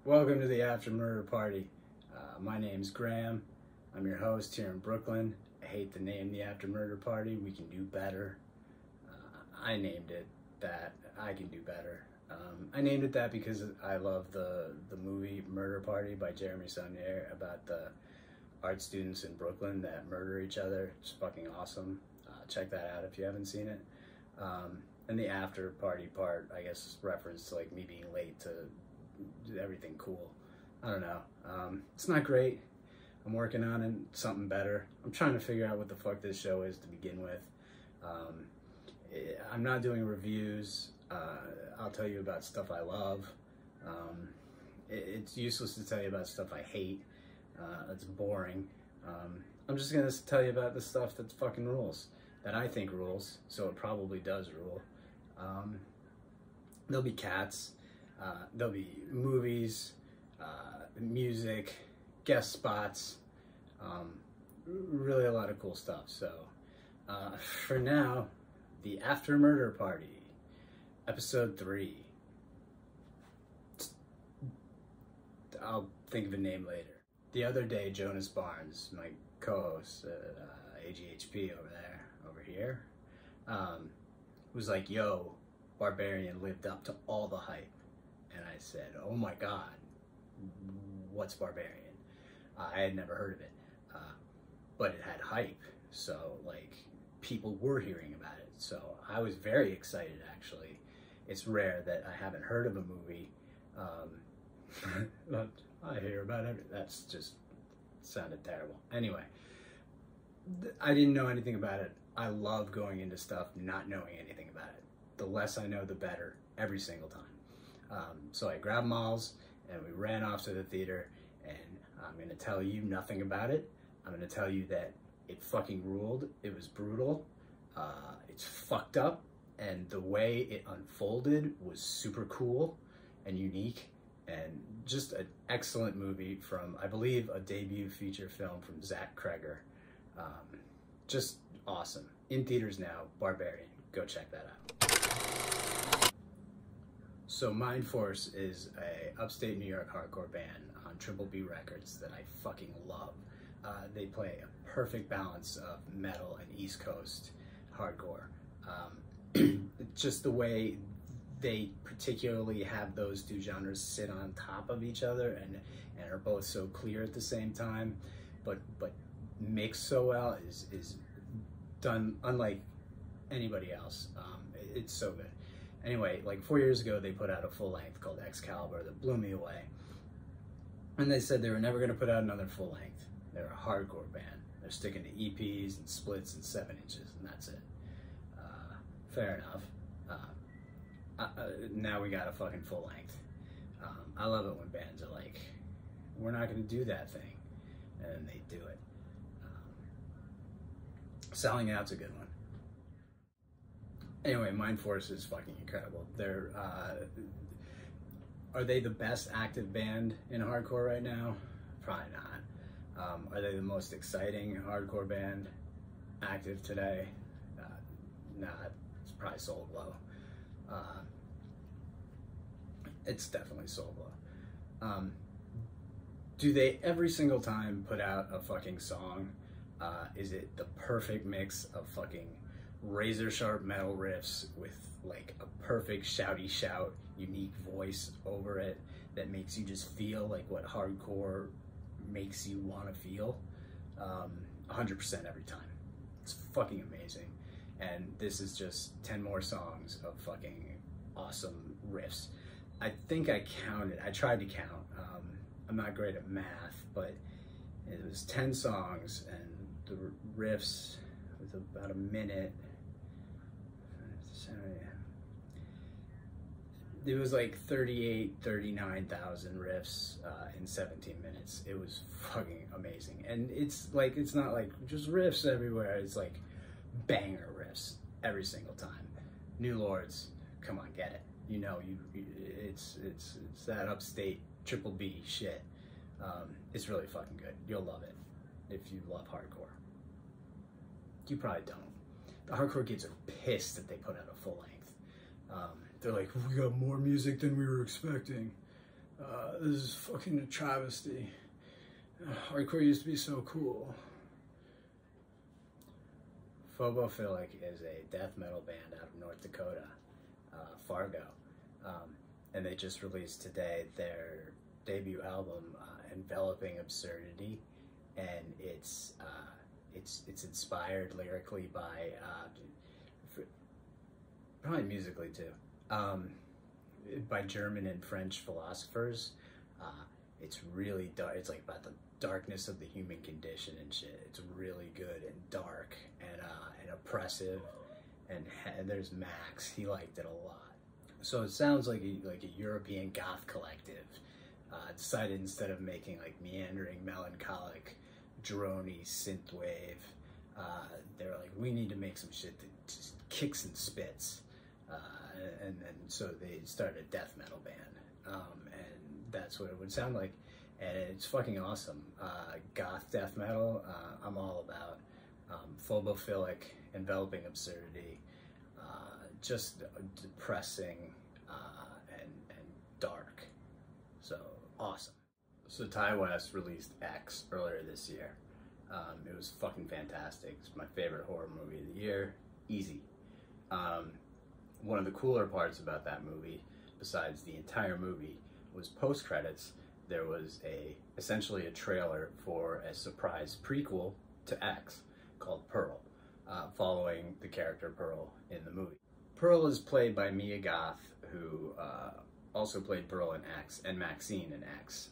Welcome to the After Murder Party. My name's Graham. I'm your host here in Brooklyn. I hate the name the After Murder Party. We can do better. I named it that. I can do better. I named it that because I love the movie Murder Party by Jeremy Saulnier about the art students in Brooklyn that murder each other. It's fucking awesome. Check that out if you haven't seen it. And the after party part, I guess, reference to like me being late to everything cool. I don't know. It's not great. I'm working on it, something better. I'm trying to figure out what the fuck this show is to begin with. I'm not doing reviews. I'll tell you about stuff I love. It's useless to tell you about stuff I hate. It's boring. I'm just gonna tell you about the stuff that fucking rules, that I think rules, so it probably does rule. There'll be cats. There'll be movies, music, guest spots, really a lot of cool stuff. So for now, the After Murder Party, episode 3. I'll think of a name later. The other day, Jonas Barnes, my co-host at AGHP over here, was like, yo, Barbarian lived up to all the hype. And I said, oh my God, what's Barbarian? I had never heard of it, but it had hype. So like people were hearing about it. So I was very excited, actually. It's rare that I haven't heard of a movie. I hear about it. That's just sounded terrible. Anyway, I didn't know anything about it. I love going into stuff not knowing anything about it. The less I know, the better, every single time. So I grabbed Miles and we ran off to the theater, and I'm gonna tell you nothing about it. I'm gonna tell you that it fucking ruled. It was brutal. It's fucked up, and the way it unfolded was super cool and unique, and just an excellent movie from, I believe, a debut feature film from Zach Kreger. Just awesome. In theaters now, Barbarian. Go check that out. So Mindforce is a upstate New York hardcore band on Triple B Records that I fucking love. They play a perfect balance of metal and East Coast hardcore. Just the way they particularly have those two genres sit on top of each other and are both so clear at the same time, but mixed so well is done unlike anybody else. It's so good. Anyway, like 4 years ago, they put out a full length called Excalibur that blew me away. And they said they were never going to put out another full length. They're a hardcore band. They're sticking to EPs and splits and 7 inches, and that's it. Fair enough. Now we got a fucking full length. I love it when bands are like, we're not going to do that thing, and they do it. Selling Out's a good one. Anyway, Mindforce is fucking incredible. They're, are they the best active band in hardcore right now? Probably not. Are they the most exciting hardcore band active today? Nah, it's probably Soul Glow. It's definitely Soul Glow. Do they every single time put out a fucking song? Is it the perfect mix of fucking razor sharp metal riffs with like a perfect shouty shout, unique voice over it that makes you just feel like what hardcore makes you want to feel? 100% every time. It's fucking amazing. And this is just 10 more songs of fucking awesome riffs. I think I counted, I tried to count. I'm not great at math, but it was 10 songs, and the riffs was about a minute. It was like 39,000 riffs in 17 minutes. It was fucking amazing. And it's like, it's not like just riffs everywhere. It's like banger riffs every single time. New Lords, come on, get it. You know, it's that upstate Triple B shit. It's really fucking good. You'll love it if you love hardcore. You probably don't. The hardcore kids are pissed that they put out a full length. They're like, we got more music than we were expecting. This is fucking a travesty. Hardcore used to be so cool. Phobophilic is a death metal band out of North Dakota, Fargo. And they just released today their debut album, Enveloping Absurdity, and it's inspired lyrically by, probably musically too, by German and French philosophers. It's really dark. It's like about the darkness of the human condition and shit. It's really good and dark and oppressive. And there's Max. He liked it a lot. So it sounds like a European goth collective decided, instead of making like meandering, melancholic, droney synthwave, they're like, we need to make some shit that just kicks and spits. And so they started a death metal band. And that's what it would sound like. And it's fucking awesome. Goth death metal, I'm all about. Phobophilic, Enveloping Absurdity, just depressing and dark. So awesome. So Ty West released X earlier this year. It was fucking fantastic. It's my favorite horror movie of the year. Easy. One of the cooler parts about that movie, besides the entire movie, was post-credits. There was essentially a trailer for a surprise prequel to X called Pearl, following the character Pearl in the movie. Pearl is played by Mia Goth, who also played Pearl in X, and Maxine in X.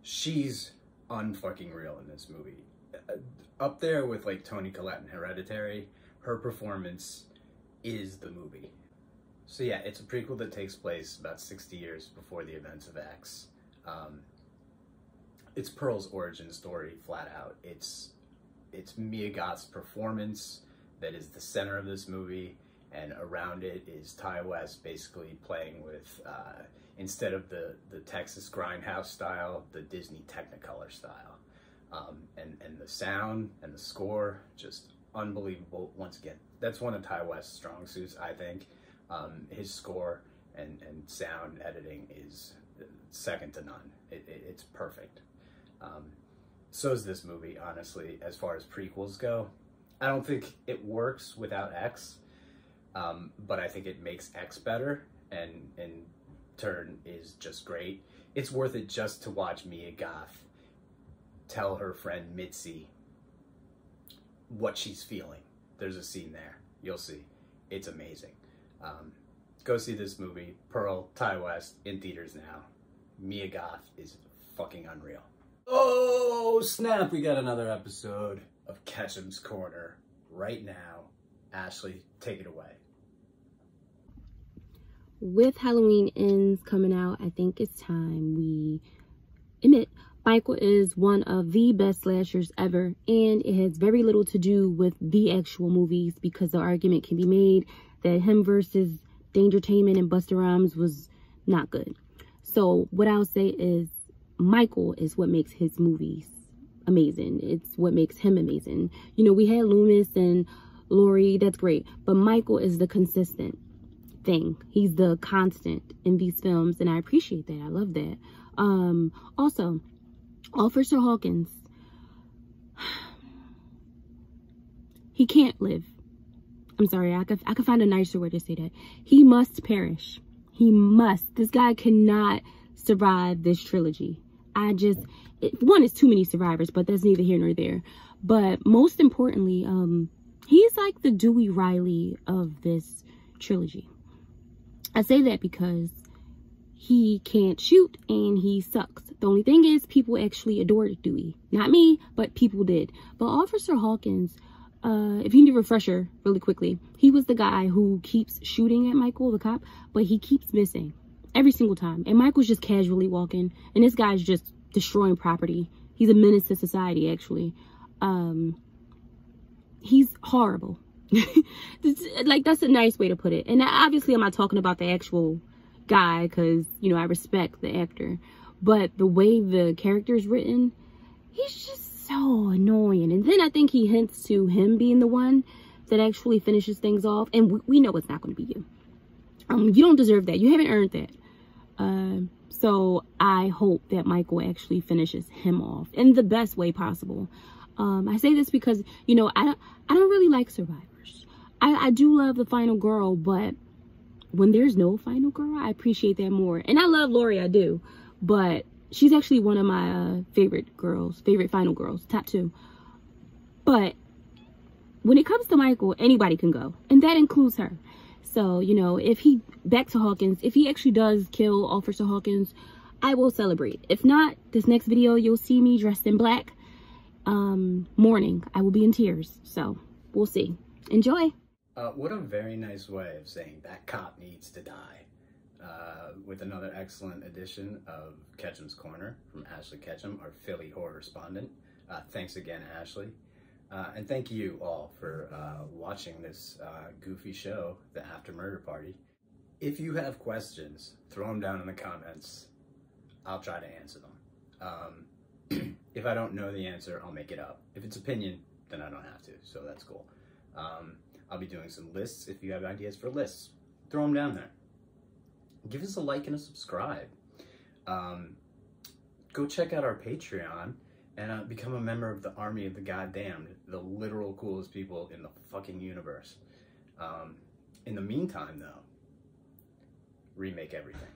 She's unfucking real in this movie. Up there with like Toni Collette in Hereditary, her performance is the movie. So yeah, it's a prequel that takes place about 60 years before the events of X. It's Pearl's origin story, flat out. It's Mia Goth's performance that is the center of this movie, and around it is Ty West basically playing with, instead of the Texas Grindhouse style, the Disney Technicolor style. And the sound and the score, just unbelievable. Once again, that's one of Ty West's strong suits, I think. His score and sound editing is second to none. It's perfect. So is this movie, honestly, as far as prequels go. I don't think it works without X, but I think it makes X better, and in turn is just great. It's worth it just to watch Mia Goth tell her friend Mitzi what she's feeling. There's a scene there. You'll see. It's amazing. Go see this movie, Pearl, Ty West, in theaters now. Mia Goth is fucking unreal. Oh, snap, we got another episode of Ketchum's Corner right now. Ashley, take it away. With Halloween Ends coming out, I think it's time we admit Michael is one of the best slashers ever, and it has very little to do with the actual movies, because the argument can be made that him versus Dangertainment and Busta Rhymes was not good. So what I'll say is Michael is what makes his movies amazing. It's what makes him amazing. You know, we had Loomis and Laurie, that's great, but Michael is the consistent thing. He's the constant in these films, and I appreciate that. I love that. Also, Officer Hawkins, he can't live. I'm sorry, I could find a nicer way to say that. He must perish. He must. This guy cannot survive this trilogy. One, is too many survivors, but that's neither here nor there. But most importantly, he's like the Dewey Riley of this trilogy. I say that because he can't shoot and he sucks. The only thing is, people actually adored Dewey. Not me, but people did. But Officer Hawkins, if you need a refresher really quickly, he was the guy who keeps shooting at Michael, the cop, but he keeps missing every single time. And Michael's just casually walking, and this guy's just destroying property. He's a menace to society, actually. He's horrible. Like, that's a nice way to put it. And obviously I'm not talking about the actual guy, because, you know, I respect the actor. But the way the character is written, he's just so annoying. And then I think he hints to him being the one that actually finishes things off. And we know it's not going to be you. You don't deserve that. You haven't earned that. So I hope that Michael actually finishes him off in the best way possible. I say this because, you know, I don't really like survivors. I do love the final girl, but when there's no final girl, I appreciate that more. And I love Lori, I do, but she's actually one of my favorite final girls, top 2. But when it comes to Michael, anybody can go, and that includes her. So, you know, if he, back to Hawkins, if he actually does kill Officer Hawkins, I will celebrate. If not, this next video, you'll see me dressed in black, mourning. I will be in tears. So, we'll see. Enjoy. What a very nice way of saying that cop needs to die. With another excellent edition of Ketchum's Corner from Ashley Ketchum, our Philly horror respondent. Thanks again, Ashley. And thank you all for watching this goofy show, The After Murder Party. If you have questions, throw them down in the comments. I'll try to answer them. If I don't know the answer, I'll make it up. If it's opinion, then I don't have to, so that's cool. I'll be doing some lists. If you have ideas for lists, throw them down there. Give us a like and a subscribe. Go check out our Patreon and become a member of the Army of the Goddamned, the literal coolest people in the fucking universe. In the meantime, though, remake everything.